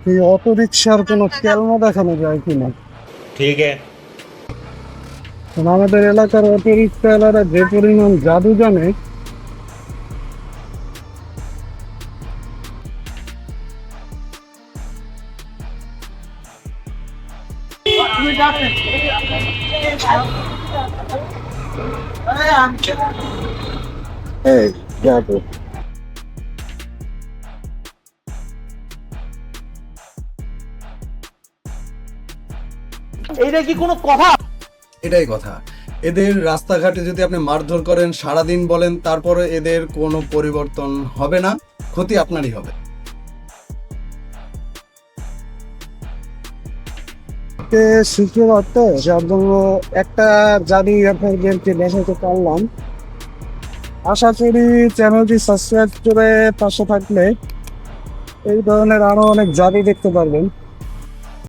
এই অটো রিক্সার কোনো কেলমা দেখানো যায় কিনা। ठीक है। কারণ আমাদের এলাকার অটো রিক্সাওয়ালারা যে পরিমাণ জাদু জানে, এই জাদু। এইটা কি কোনো কথা? এটাই কথা। এদের রাস্তাঘাটে যদি আপনি মারধর করেন, সারাদিন বলেন, তারপরে এদের কোনো পরিবর্তন হবে না, ক্ষতি আপনারই হবে। শিখতে পারতো, যার জন্য একটা জাদু আপনাদেরকে দেখাতে পারলাম। আশা করি চ্যানেলটি সাবস্ক্রাইব করে পাশে থাকলে এই ধরনের আরো অনেক জাদু দেখতে পারবেন।